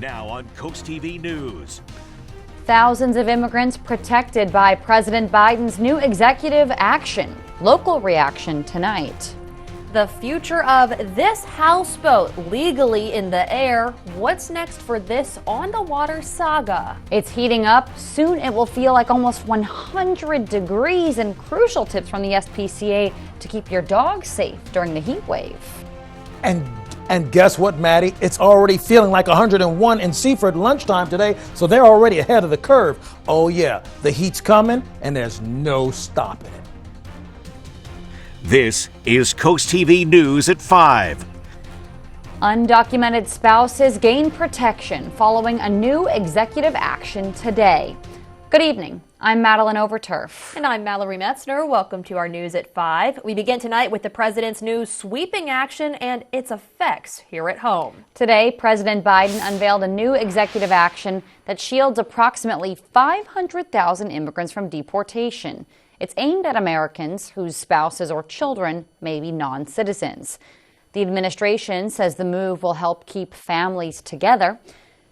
Now on CoastTV News. Thousands of immigrants protected by President Biden's new executive action. Local reaction tonight. The future of this houseboat legally in the air. What's next for this on-the-water saga? It's heating up. Soon it will feel like almost 100 degrees, and crucial tips from the SPCA to keep your dog safe during the heat wave. And guess what, Maddie? It's already feeling like 101 in Seaford lunchtime today, so they're already ahead of the curve. Oh yeah, the heat's coming and there's no stopping it. This is CoastTV News at 5. Undocumented spouses gain protection following a new executive action today. Good evening. I'm Madeline Overturf. And I'm Mallory Metzner. Welcome to our News at 5. We begin tonight with the president's new sweeping action and its effects here at home. Today, President Biden unveiled a new executive action that shields approximately 500,000 immigrants from deportation. It's aimed at Americans whose spouses or children may be non-citizens. The administration says the move will help keep families together.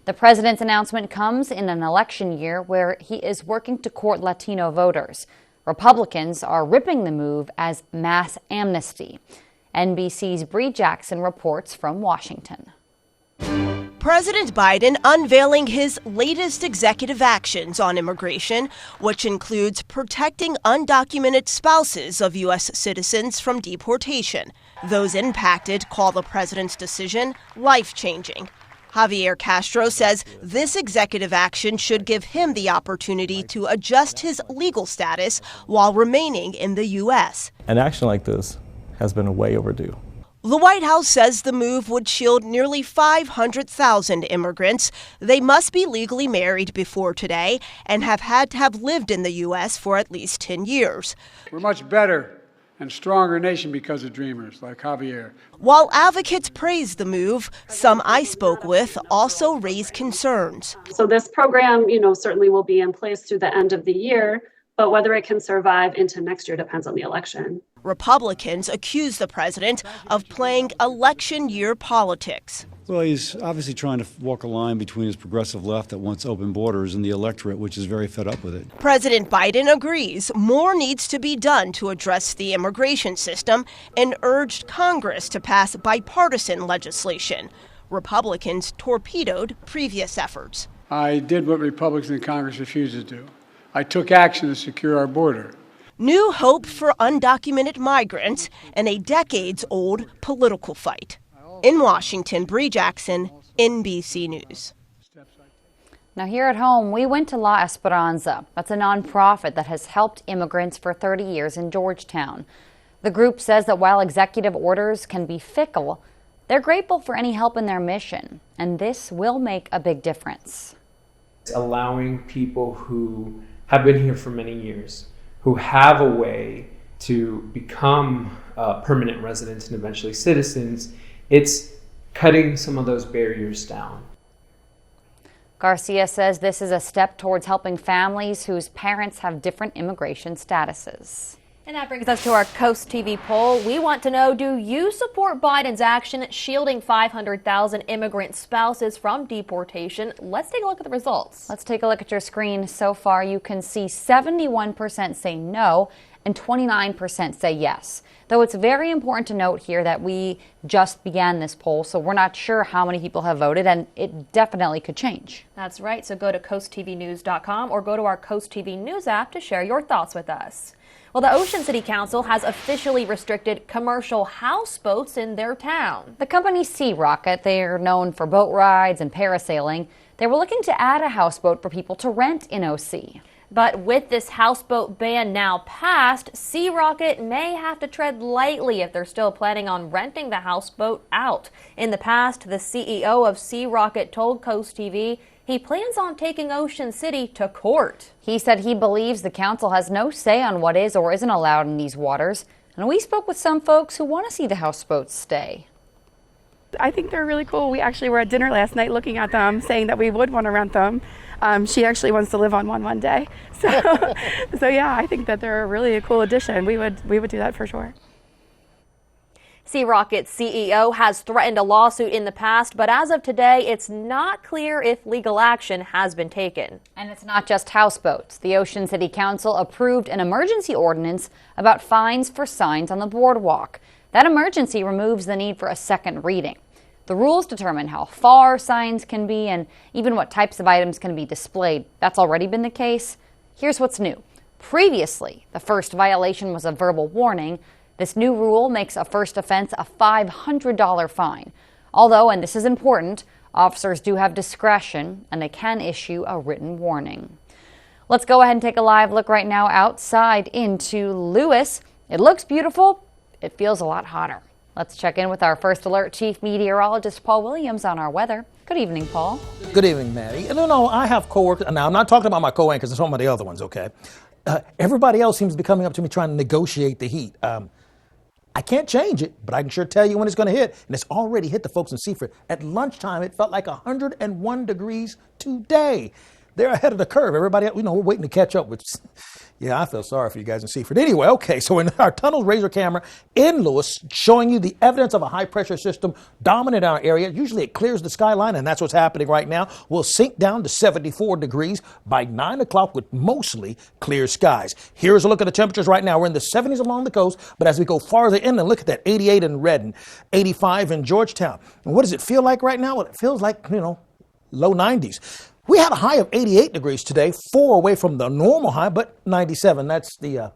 The president's announcement comes in an election year where he is working to court Latino voters. Republicans are ripping the move as mass amnesty. NBC's Bree Jackson reports from Washington. President Biden unveiling his latest executive actions on immigration, which includes protecting undocumented spouses of U.S. citizens from deportation. Those impacted call the president's decision life-changing. Javier Castro says this executive action should give him the opportunity to adjust his legal status while remaining in the U.S. An action like this has been way overdue. The White House says the move would shield nearly 500,000 immigrants. They must be legally married before today and have had to have lived in the U.S. for at least 10 years. We're much better and stronger nation because of dreamers like Javier. While advocates praise the move, some I spoke with also raise concerns. So this program, certainly will be in place through the end of the year, but whether it can survive into next year depends on the election. Republicans accuse the president of playing election year politics. Well, he's obviously trying to walk a line between his progressive left that wants open borders and the electorate, which is very fed up with it. President Biden agrees more needs to be done to address the immigration system and urged Congress to pass bipartisan legislation. Republicans torpedoed previous efforts. I did what Republicans in Congress refused to do. I took action to secure our border. New hope for undocumented migrants and a decades-old political fight. In Washington, Bree Jackson, NBC News. Now here at home, we went to La Esperanza. That's a nonprofit that has helped immigrants for 30 years in Georgetown. The group says that while executive orders can be fickle, they're grateful for any help in their mission, and this will make a big difference. Allowing people who have been here for many years, who have a way to become permanent residents and eventually citizens, it's cutting some of those barriers down. Garcia says this is a step towards helping families whose parents have different immigration statuses. And that brings us to our Coast TV poll. We want to know, do you support Biden's action shielding 500,000 immigrant spouses from deportation? Let's take a look at the results. Let's take a look at your screen. So far, you can see 71% say no and 29% say yes. Though it's very important to note here that we just began this poll, so we're not sure how many people have voted, and it definitely could change. That's right. So go to coasttvnews.com or go to our Coast TV News app to share your thoughts with us. Well, the Ocean City Council has officially restricted commercial houseboats in their town. The company Sea Rocket, they are known for boat rides and parasailing. They were looking to add a houseboat for people to rent in OC. But with this houseboat ban now passed, Sea Rocket may have to tread lightly if they're still planning on renting the houseboat out. In the past, the CEO of Sea Rocket told Coast TV he plans on taking Ocean City to court. He said he believes the council has no say on what is or isn't allowed in these waters. And we spoke with some folks who want to see the houseboats stay. I think they're really cool. We actually were at dinner last night looking at them, saying that we would want to rent them. She actually wants to live on one day. So yeah, I think that they're really a cool addition. We would do that for sure. Sea Rocket's CEO has threatened a lawsuit in the past, but as of today, it's not clear if legal action has been taken. And it's not just houseboats. The Ocean City Council approved an emergency ordinance about fines for signs on the boardwalk. That emergency removes the need for a second reading. The rules determine how far signs can be and even what types of items can be displayed. That's already been the case. Here's what's new. Previously, the first violation was a verbal warning. This new rule makes a first offense a $500 fine. Although, and this is important, officers do have discretion and they can issue a written warning. Let's go ahead and take a live look right now outside into Lewis. It looks beautiful. It feels a lot hotter. Let's check in with our First Alert Chief Meteorologist Paul Williams on our weather. Good evening, Paul. Good evening, Maddie. No, I have coworkers. Now, I'm not talking about my co-anchors and some of the other ones, okay? Everybody else seems to be coming up to me trying to negotiate the heat. I can't change it, but I can sure tell you when it's going to hit. And it's already hit the folks in Seaford. At lunchtime, it felt like 101 degrees today. They're ahead of the curve. Everybody else, we're waiting to catch up, which, yeah, I feel sorry for you guys in Seaford. Anyway, okay, so in our tunnel razor camera in Lewis, showing you the evidence of a high-pressure system dominant in our area. Usually it clears the skyline, and that's what's happening right now. We'll sink down to 74 degrees by 9 o'clock with mostly clear skies. Here's a look at the temperatures right now. We're in the 70s along the coast, but as we go farther in, and look at that, 88 in Redden, 85 in Georgetown. And what does it feel like right now? Well, it feels like, low 90s. We had a high of 88 degrees today, 4 away from the normal high, but 97, that's the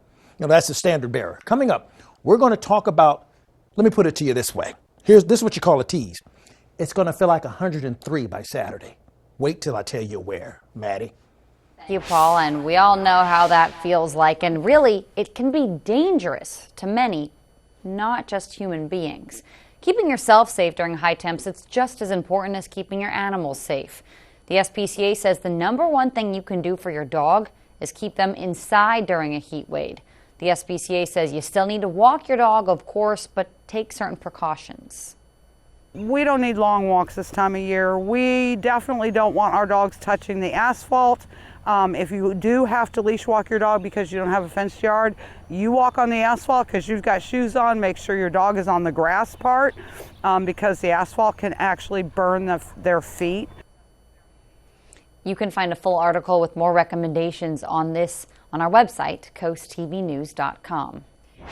standard bearer. Coming up, we're going to talk about, let me put it to you this way. This is what you call a tease. It's going to feel like 103 by Saturday. Wait till I tell you where, Maddie. Thank you, Paul, and we all know how that feels like, and really, it can be dangerous to many, not just human beings. Keeping yourself safe during high temps, it's just as important as keeping your animals safe. The SPCA says the number one thing you can do for your dog is keep them inside during a heat wave. The SPCA says you still need to walk your dog, of course, but take certain precautions. We don't need long walks this time of year. We definitely don't want our dogs touching the asphalt. If you do have to leash walk your dog because you don't have a fenced yard, you walk on the asphalt because you've got shoes on. Make sure your dog is on the grass part because the asphalt can actually burn their feet. You can find a full article with more recommendations on this on our website, coasttvnews.com.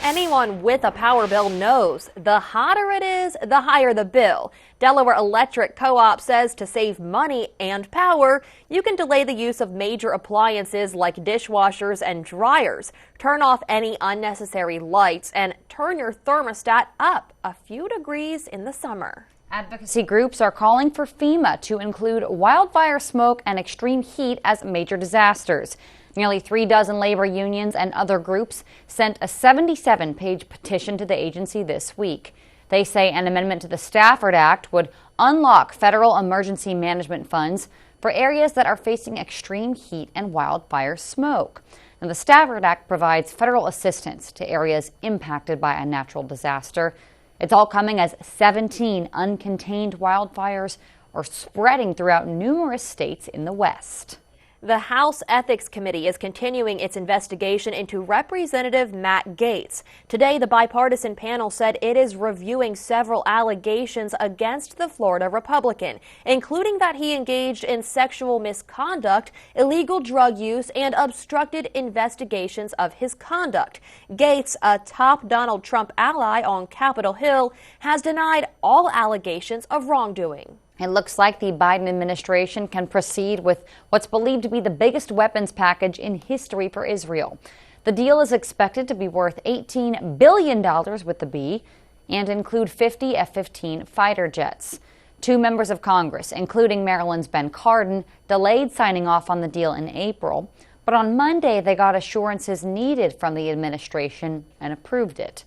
Anyone with a power bill knows the hotter it is, the higher the bill. Delaware Electric Co-op says to save money and power, you can delay the use of major appliances like dishwashers and dryers, turn off any unnecessary lights, and turn your thermostat up a few degrees in the summer. Advocacy groups are calling for FEMA to include wildfire smoke and extreme heat as major disasters. Nearly 36 labor unions and other groups sent a 77-page petition to the agency this week. They say an amendment to the Stafford Act would unlock federal emergency management funds for areas that are facing extreme heat and wildfire smoke. Now, the Stafford Act provides federal assistance to areas impacted by a natural disaster. It's all coming as 17 uncontained wildfires are spreading throughout numerous states in the West. The House Ethics Committee is continuing its investigation into Representative Matt Gaetz. Today, the bipartisan panel said it is reviewing several allegations against the Florida Republican, including that he engaged in sexual misconduct, illegal drug use, and obstructed investigations of his conduct. Gaetz, a top Donald Trump ally on Capitol Hill, has denied all allegations of wrongdoing. It looks like the Biden administration can proceed with what's believed to be the biggest weapons package in history for Israel. The deal is expected to be worth $18 billion with the B and include 50 F-15 fighter jets. 2 members of Congress, including Maryland's Ben Cardin, delayed signing off on the deal in April, but on Monday they got assurances needed from the administration and approved it.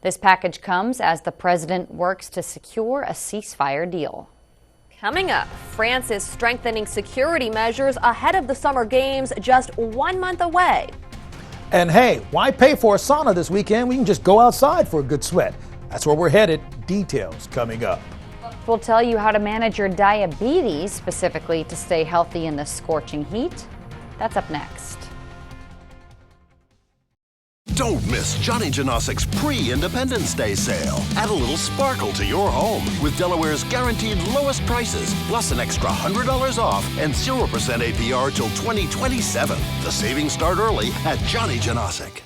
This package comes as the president works to secure a ceasefire deal. Coming up, France is strengthening security measures ahead of the Summer Games just 1 month away. And hey, why pay for a sauna this weekend? We can just go outside for a good sweat. That's where we're headed. Details coming up. We'll tell you how to manage your diabetes, specifically to stay healthy in the scorching heat. That's up next. Don't miss Johnny Janosik's pre-Independence Day sale. Add a little sparkle to your home with Delaware's guaranteed lowest prices, plus an extra $100 off and 0% APR till 2027. The savings start early at Johnny Janosik.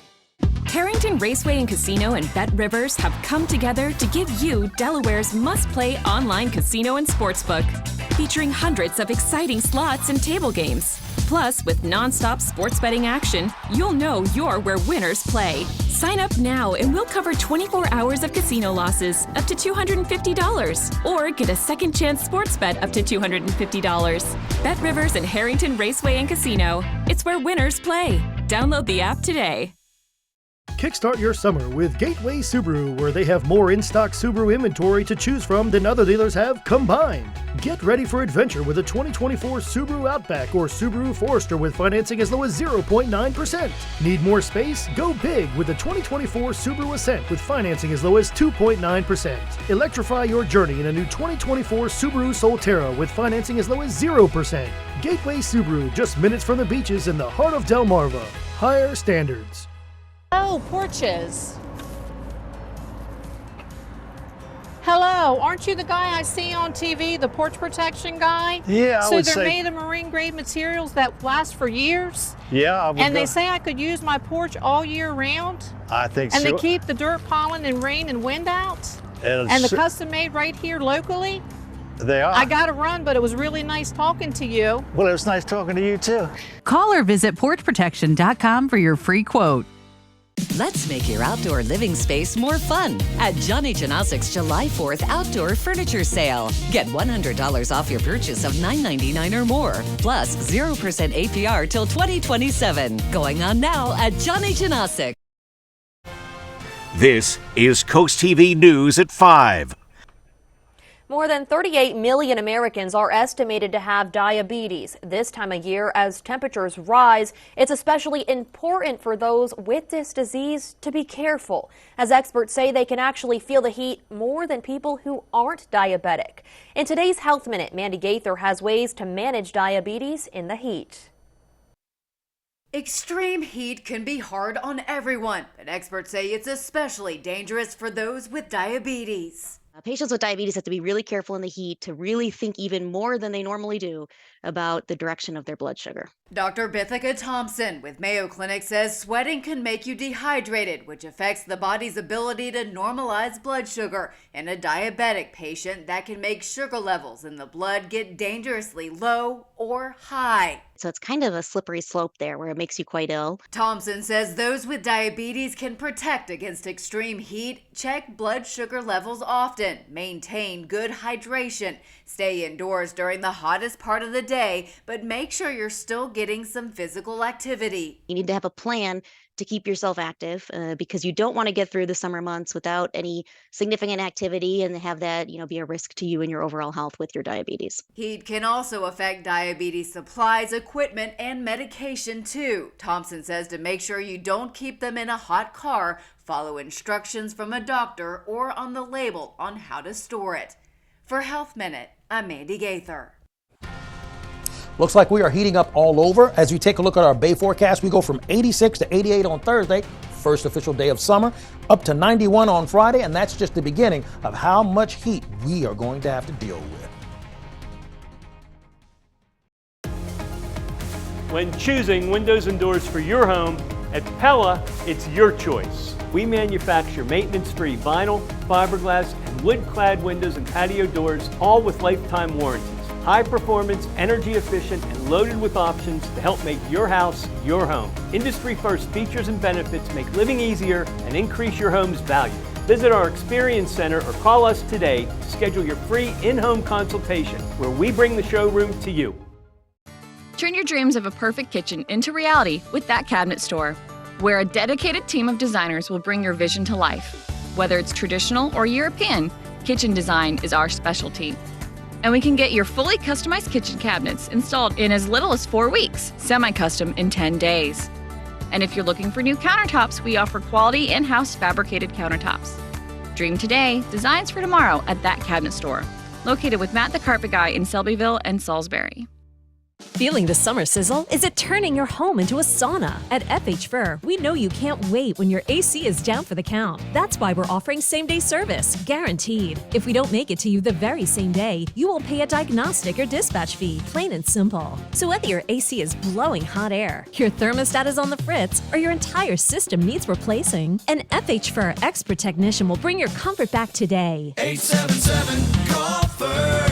Harrington Raceway and Casino and Bet Rivers have come together to give you Delaware's must-play online casino and sportsbook, featuring hundreds of exciting slots and table games. Plus, with non-stop sports betting action, you'll know you're where winners play. Sign up now and we'll cover 24 hours of casino losses up to $250, or get a second chance sports bet up to $250. Bet Rivers and Harrington Raceway and Casino. It's where winners play. Download the app today. Kickstart your summer with Gateway Subaru, where they have more in-stock Subaru inventory to choose from than other dealers have combined. Get ready for adventure with a 2024 Subaru Outback or Subaru Forester with financing as low as 0.9%. Need more space? Go big with the 2024 Subaru Ascent with financing as low as 2.9%. Electrify your journey in a new 2024 Subaru Solterra with financing as low as 0%. Gateway Subaru, just minutes from the beaches in the heart of Delmarva. Higher standards. Oh, porches. Hello, aren't you the guy I see on TV, the porch protection guy? Yeah, I would say. So they're made of marine grade materials that last for years? Yeah, I would. And they say I could use my porch all year round? I think so. And they keep the dirt, pollen, and rain and wind out? And the custom made right here locally? They are. I got to run, but it was really nice talking to you. Well, it was nice talking to you too. Call or visit porchprotection.com for your free quote. Let's make your outdoor living space more fun at Johnny Janosik's July 4th Outdoor Furniture Sale. Get $100 off your purchase of $9.99 or more, plus 0% APR till 2027. Going on now at Johnny Janosik. This is Coast TV News at 5. More than 38 million Americans are estimated to have diabetes. This time of year, as temperatures rise, it's especially important for those with this disease to be careful, as experts say they can actually feel the heat more than people who aren't diabetic. In today's Health Minute, Mandy Gaither has ways to manage diabetes in the heat. Extreme heat can be hard on everyone, but experts say it's especially dangerous for those with diabetes. Patients with diabetes have to be really careful in the heat to really think even more than they normally do about the direction of their blood sugar. Dr. Bithika Thompson with Mayo Clinic says sweating can make you dehydrated, which affects the body's ability to normalize blood sugar. In a diabetic patient, that can make sugar levels in the blood get dangerously low or high. So it's kind of a slippery slope there where it makes you quite ill. Thompson says those with diabetes can protect against extreme heat, check blood sugar levels often, maintain good hydration, stay indoors during the hottest part of the day, but make sure you're still getting some physical activity. You need to have a plan to keep yourself active because you don't want to get through the summer months without any significant activity and have that, be a risk to you and your overall health with your diabetes. Heat can also affect diabetes supplies, equipment, and medication too. Thompson says to make sure you don't keep them in a hot car, follow instructions from a doctor or on the label on how to store it. For Health Minute, I'm Mandy Gaither. Looks like we are heating up all over. As we take a look at our Bay forecast, we go from 86 to 88 on Thursday, first official day of summer, up to 91 on Friday, and that's just the beginning of how much heat we are going to have to deal with. When choosing windows and doors for your home, at Pella, it's your choice. We manufacture maintenance-free vinyl, fiberglass, and wood-clad windows and patio doors, all with lifetime warranties. High performance, energy efficient, and loaded with options to help make your house your home. Industry first features and benefits make living easier and increase your home's value. Visit our Experience Center or call us today to schedule your free in-home consultation where we bring the showroom to you. Turn your dreams of a perfect kitchen into reality with That Cabinet Store, where a dedicated team of designers will bring your vision to life. Whether it's traditional or European, kitchen design is our specialty. And we can get your fully customized kitchen cabinets installed in as little as 4 weeks, semi-custom in 10 days. And if you're looking for new countertops, we offer quality in-house fabricated countertops. Dream today, designs for tomorrow at That Cabinet Store, located with Matt the Carpet Guy in Selbyville and Salisbury. Feeling the summer sizzle? Is it turning your home into a sauna? At FH Fur, we know you can't wait when your AC is down for the count. That's why we're offering same-day service, guaranteed. If we don't make it to you the very same day, you will pay a diagnostic or dispatch fee, plain and simple. So whether your AC is blowing hot air, your thermostat is on the fritz, or your entire system needs replacing, an FH Fur expert technician will bring your comfort back today. 877-CALL-FUR,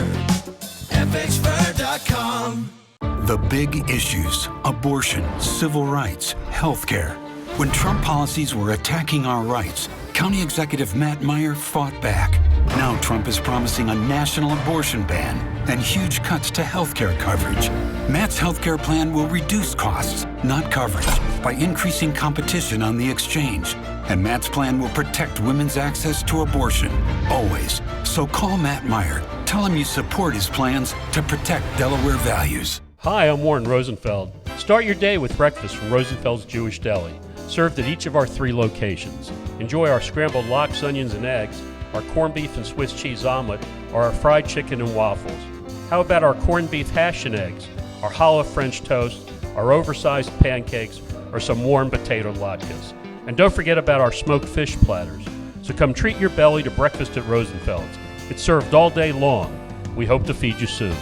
FHFur.com. The big issues: abortion, civil rights, healthcare. When Trump policies were attacking our rights, County Executive Matt Meyer fought back. Now Trump is promising a national abortion ban and huge cuts to healthcare coverage. Matt's healthcare plan will reduce costs, not coverage, by increasing competition on the exchange. And Matt's plan will protect women's access to abortion, always. So call Matt Meyer. Tell him you support his plans to protect Delaware values. Hi, I'm Warren Rosenfeld. Start your day with breakfast from Rosenfeld's Jewish Deli, served at each of our 3 locations. Enjoy our scrambled lox, onions, and eggs, our corned beef and Swiss cheese omelet, or our fried chicken and waffles. How about our corned beef hash and eggs, our challah French toast, our oversized pancakes, or some warm potato latkes? And don't forget about our smoked fish platters. So come treat your belly to breakfast at Rosenfeld's. It's served all day long. We hope to feed you soon.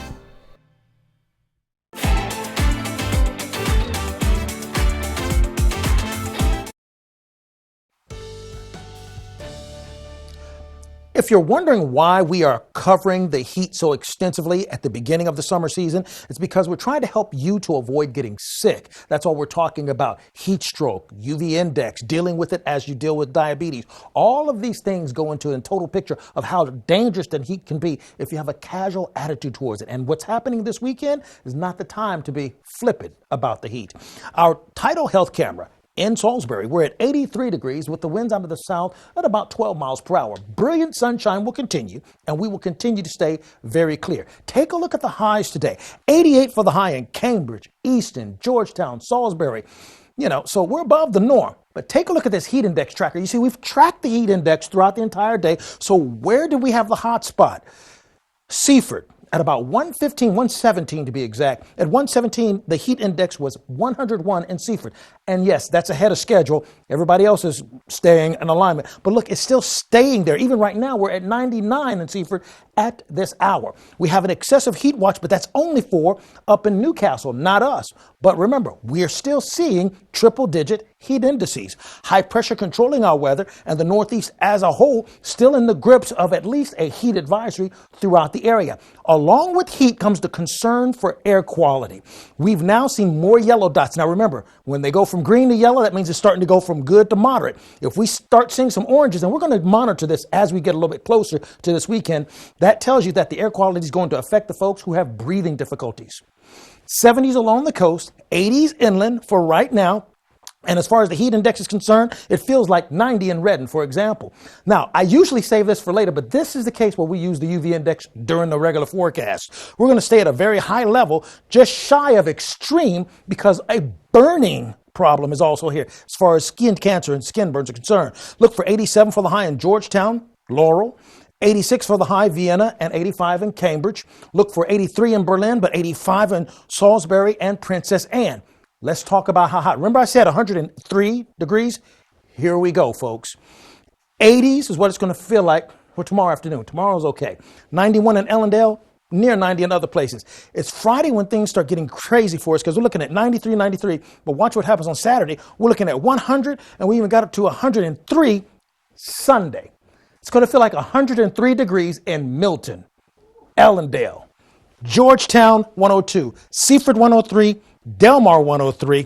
If you're wondering why we are covering the heat so extensively at the beginning of the summer season, it's because we're trying to help you to avoid getting sick. That's all we're talking about. Heat stroke, UV index, dealing with it as you deal with diabetes. All of these things go into a total picture of how dangerous the heat can be if you have a casual attitude towards it. And what's happening this weekend is not the time to be flippant about the heat. Our Tidal Health camera in Salisbury, we're at 83 degrees with the winds out of the south at about 12 miles per hour. Brilliant sunshine will continue, and we will continue to stay very clear. Take a look at the highs today. 88 for the high in Cambridge, Easton, Georgetown, Salisbury. So we're above the norm. But take a look at this heat index tracker. You see, we've tracked the heat index throughout the entire day. So where do we have the hot spot? Seaford. At about 115, 117 to be exact. At 117, the heat index was 101 in Seaford. And yes, that's ahead of schedule. Everybody else is staying in alignment. But look, it's still staying there. Even right now, we're at 99 in Seaford at this hour. We have an excessive heat watch, but that's only for up in Newcastle, not us. But remember, we're still seeing triple-digit heat indices. High pressure controlling our weather, and the Northeast as a whole still in the grips of at least a heat advisory throughout the area. Along with heat comes the concern for air quality. We've now seen more yellow dots. Now remember, when they go from green to yellow, that means it's starting to go from good to moderate. If we start seeing some oranges, and we're going to monitor this as we get a little bit closer to this weekend, that tells you that the air quality is going to affect the folks who have breathing difficulties. 70s along the coast, 80s inland for right now. And as far as the heat index is concerned, it feels like 90 in Redden, for example. Now, I usually save this for later, but this is the case where we use the UV index during the regular forecast. We're going to stay at a very high level, just shy of extreme, because a burning problem is also here as far as skin cancer and skin burns are concerned. Look for 87 for the high in Georgetown, Laurel. 86 for the high, Vienna, and 85 in Cambridge. Look for 83 in Berlin, but 85 in Salisbury and Princess Anne. Let's talk about how hot. Remember I said 103 degrees? Here we go, folks. 80s is what it's going to feel like for tomorrow afternoon. Tomorrow's okay. 91 in Ellendale, near 90 in other places. It's Friday when things start getting crazy for us because we're looking at 93, 93. But watch what happens on Saturday. We're looking at 100, and we even got up to 103 Sunday. It's going to feel like 103 degrees in Milton, Ellendale, Georgetown 102, Seaford 103, Delmar 103,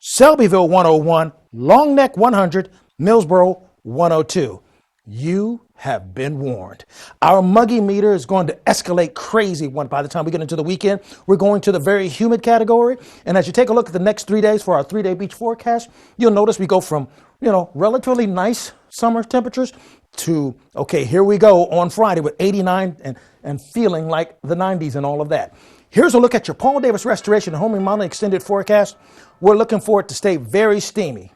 Selbyville 101, Long Neck 100, Millsboro 102. You have been warned. Our muggy meter is going to escalate crazy by the time we get into the weekend. We're going to the very humid category. And as you take a look at the next 3 days for our 3-day beach forecast, you'll notice we go from, relatively nice summer temperatures to, okay, here we go on Friday with 89 and feeling like the 90s and all of that. Here's a look at your Paul Davis Restoration and Home Remodeling Extended Forecast. We're looking for it to stay very steamy.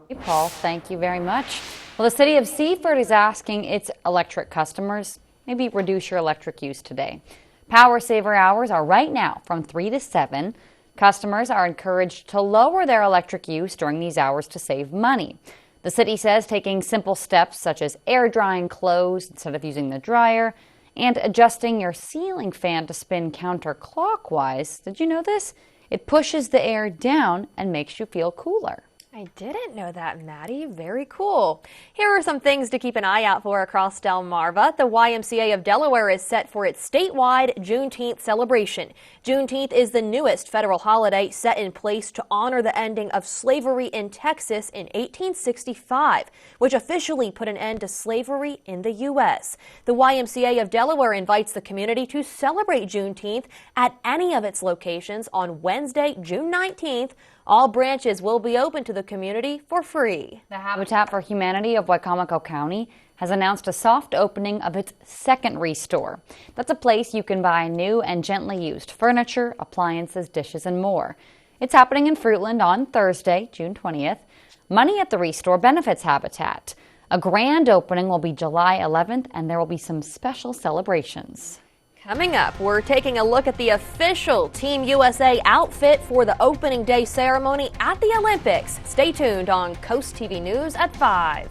Hey, Paul, thank you very much. Well, the city of Seaford is asking its electric customers, maybe reduce your electric use today. Power saver hours are right now from 3 to 7. Customers are encouraged to lower their electric use during these hours to save money. The city says taking simple steps such as air drying clothes instead of using the dryer and adjusting your ceiling fan to spin counterclockwise. Did you know this? It pushes the air down and makes you feel cooler. I didn't know that, Maddie. Very cool. Here are some things to keep an eye out for across Delmarva. The YMCA of Delaware is set for its statewide Juneteenth celebration. Juneteenth is the newest federal holiday set in place to honor the ending of slavery in Texas in 1865, which officially put an end to slavery in the U.S. The YMCA of Delaware invites the community to celebrate Juneteenth at any of its locations on Wednesday, June 19th. All branches will be open to the community for free. The Habitat for Humanity of Wicomico County has announced a soft opening of its second ReStore. That's a place you can buy new and gently used furniture, appliances, dishes, and more. It's happening in Fruitland on Thursday, June 20th. Money at the ReStore benefits Habitat. A grand opening will be July 11th, and there will be some special celebrations. Coming up, we're taking a look at the official Team USA outfit for the opening day ceremony at the Olympics. Stay tuned on Coast TV News at 5.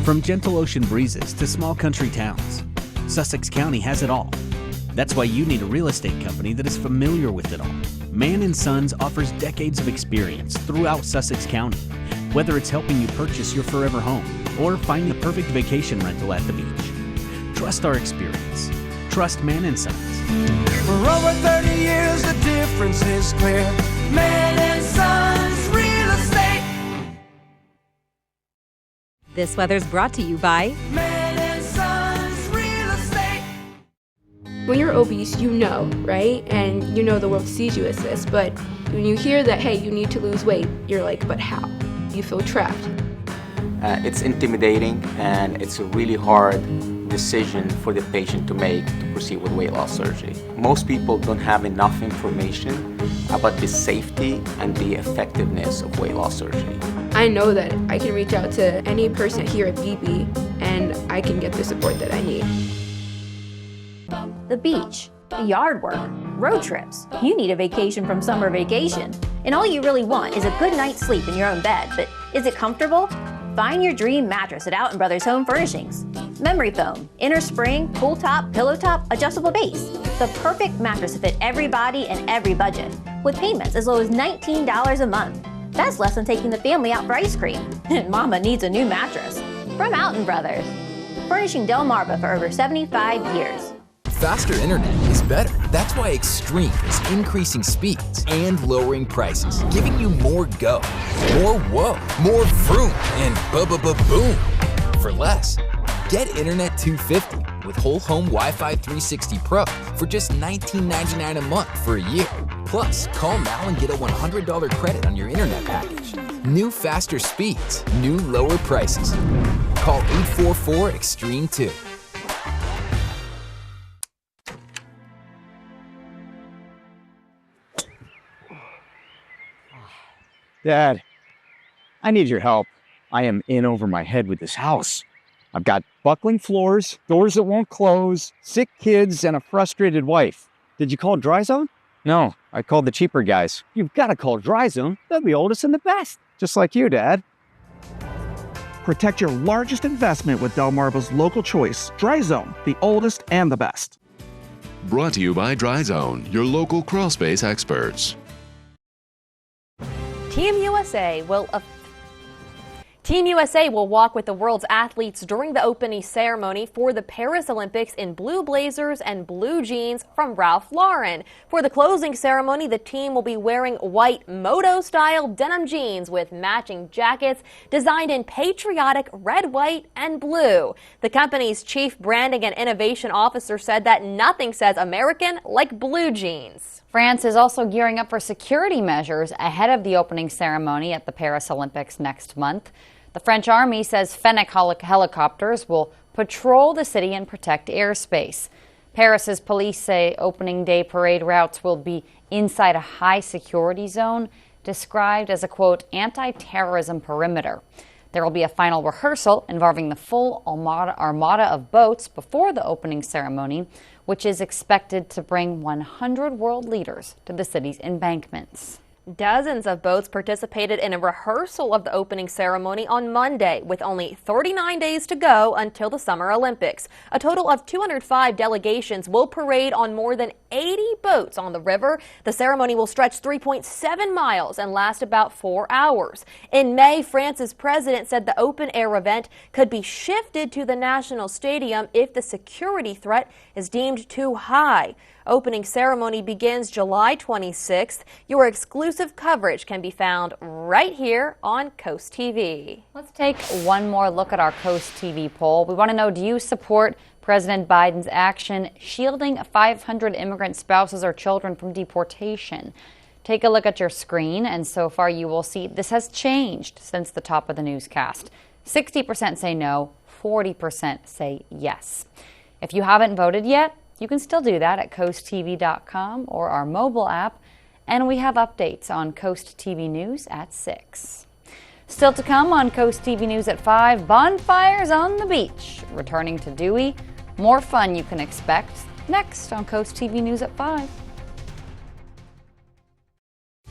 From gentle ocean breezes to small country towns, Sussex County has it all. That's why you need a real estate company that is familiar with it all. Mann & Sons offers decades of experience throughout Sussex County, whether it's helping you purchase your forever home or find the perfect vacation rental at the beach. Trust our experience. Trust Mann & Sons. For over 30 years, the difference is clear. Mann & Sons Real Estate. This weather's brought to you by Mann & Sons Real Estate. When you're obese, you know, right? And you know the world sees you as this. But when you hear that, hey, you need to lose weight, you're like, but how? You feel trapped. It's intimidating, and it's a really hard decision for the patient to make to proceed with weight loss surgery. Most people don't have enough information about the safety and the effectiveness of weight loss surgery. I know that I can reach out to any person here at BB and I can get the support that I need. The beach, yard work, road trips. You need a vacation from summer vacation. And all you really want is a good night's sleep in your own bed, but is it comfortable? Find your dream mattress at Alton Brothers Home Furnishings. Memory foam, inner spring, pull top, pillow top, adjustable base. The perfect mattress to fit every body and every budget, with payments as low as $19 a month. That's less than taking the family out for ice cream. And Mama needs a new mattress. From Alton Brothers, furnishing Delmarva for over 75 years. Faster internet is better. That's why Extreme is increasing speeds and lowering prices, giving you more go, more whoa, more vroom, and boom for less. Get Internet 250 with whole home Wi-Fi 360 Pro for just $19.99 a month for a year. Plus, call now and get a $100 credit on your internet package. New faster speeds, new lower prices. Call 844-EXTREME2. Dad, I need your help. I am in over my head with this house. I've got buckling floors, doors that won't close, sick kids, and a frustrated wife. Did you call Dry Zone? No, I called the cheaper guys. You've got to call Dry Zone. They're the oldest and the best. Just like you, Dad. Protect your largest investment with Delmarva's local choice, Dry Zone, the oldest and the best. Brought to you by Dry Zone, your local crawl space experts. Team USA will walk with the world's athletes during the opening ceremony for the Paris Olympics in blue blazers and blue jeans from Ralph Lauren. For the closing ceremony, the team will be wearing white moto-style denim jeans with matching jackets designed in patriotic red, white, and blue. The company's chief branding and innovation officer said that nothing says American like blue jeans. France is also gearing up for security measures ahead of the opening ceremony at the Paris Olympics next month. The French Army says Fennec helicopters will patrol the city and protect airspace. Paris's police say opening day parade routes will be inside a high security zone described as a, quote, anti-terrorism perimeter. There will be a final rehearsal involving the full armada of boats before the opening ceremony, which is expected to bring 100 world leaders to the city's embankments. Dozens of boats participated in a rehearsal of the opening ceremony on Monday, with only 39 days to go until the Summer Olympics. A total of 205 delegations will parade on more than 80 boats on the river. The ceremony will stretch 3.7 miles and last about 4 hours. In May, France's president said the open-air event could be shifted to the National Stadium if the security threat is deemed too high. Opening ceremony begins July 26th. Your exclusive coverage can be found right here on Coast TV. Let's take one more look at our Coast TV poll. We want to know, do you support President Biden's action shielding 500 immigrant spouses or children from deportation? Take a look at your screen, and so far you will see this has changed since the top of the newscast. 60% say no, 40% say yes. If you haven't voted yet, you can still do that at coasttv.com or our mobile app, and we have updates on Coast TV News at 6. Still to come on Coast TV News at 5, bonfires on the beach. Returning to Dewey, more fun you can expect next on Coast TV News at 5.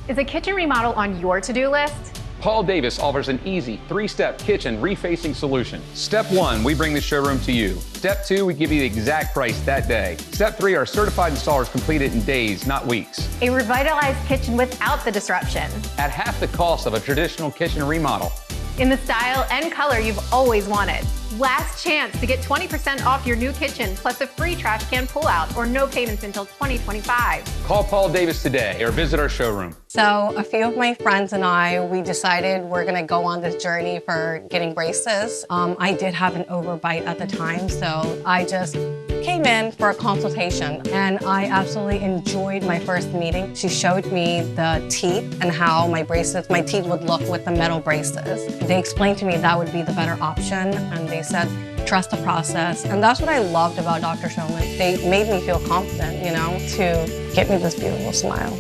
Is a kitchen remodel on your to-do list? Paul Davis offers an easy 3-step kitchen refacing solution. Step 1, we bring the showroom to you. Step 2, we give you the exact price that day. Step 3, our certified installers complete it in days, not weeks. A revitalized kitchen without the disruption. At half the cost of a traditional kitchen remodel. In the style and color you've always wanted. Last chance to get 20% off your new kitchen, plus a free trash can pull-out or no payments until 2025. Call Paul Davis today or visit our showroom. So a few of my friends and I, we decided we're gonna go on this journey for getting braces. I did have an overbite at the time, so I just came in for a consultation and I absolutely enjoyed my first meeting. She showed me the teeth and how my teeth would look with the metal braces. They explained to me that would be the better option, and they said, trust the process. And that's what I loved about Dr. Shulman. They made me feel confident, you know, to get me this beautiful smile.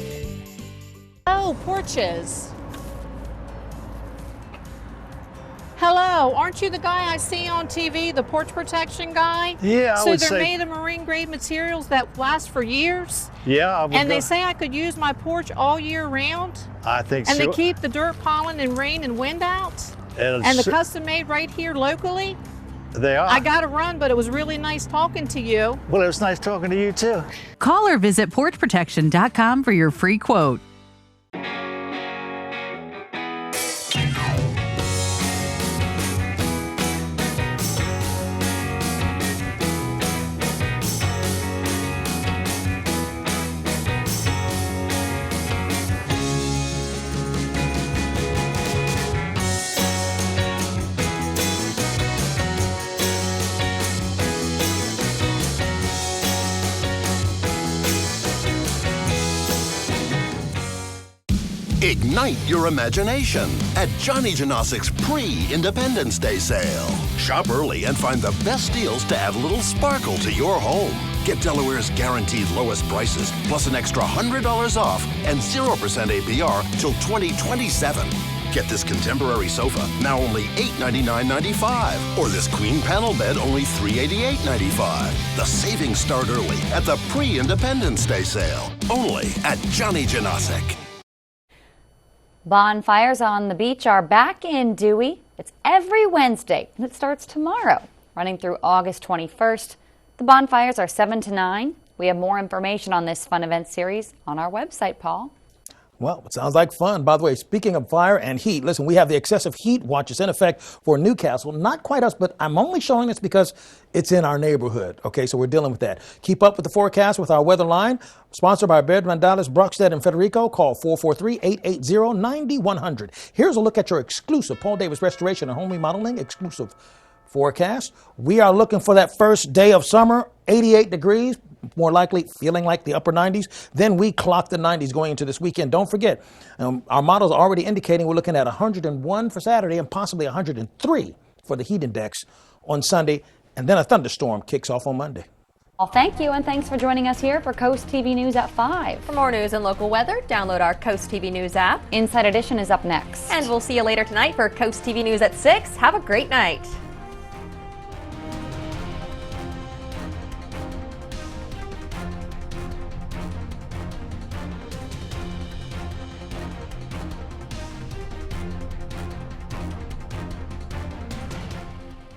Oh, porches. Hello, aren't you the guy I see on TV, the porch protection guy? Yeah, I would say. So they're made of marine grade materials that last for years? Yeah, I would. And they say I could use my porch all year round? I think and so. And they keep the dirt, pollen, and rain and wind out? And the custom made right here locally? They are. I got to run, but it was really nice talking to you. Well, it was nice talking to you too. Call or visit porchprotection.com for your free quote. Ignite your imagination at Johnny Janosik's pre-Independence Day sale. Shop early and find the best deals to add a little sparkle to your home. Get Delaware's guaranteed lowest prices, plus an extra $100 off and 0% APR till 2027. Get this contemporary sofa, now only $899.95. Or this queen panel bed, only $388.95. The savings start early at the pre-Independence Day sale. Only at Johnny Janosic. Bonfires on the beach are back in Dewey. It's every Wednesday, and it starts tomorrow, running through August 21st. The bonfires are 7 to 9. We have more information on this fun event series on our website, Paul. Well, it sounds like fun. By the way, speaking of fire and heat, listen, we have the excessive heat watches in effect for Newcastle. Not quite us, but I'm only showing this because it's in our neighborhood. Okay, so we're dealing with that. Keep up with the forecast with our weather line. Sponsored by Baird Mandalis, Brockstead, and Federico. Call 443-880-9100. Here's a look at your exclusive Paul Davis Restoration and Home Remodeling exclusive forecast. We are looking for that first day of summer, 88 degrees. More likely feeling like the upper 90s. Then we clock the 90s going into this weekend. Don't forget, our models are already indicating we're looking at 101 for Saturday and possibly 103 for the heat index on Sunday. And then a thunderstorm kicks off on Monday. Well, thank you, and thanks for joining us here for Coast TV News at 5. For more news and local weather, download our Coast TV News app. Inside Edition is up next. And we'll see you later tonight for Coast TV News at 6. Have a great night.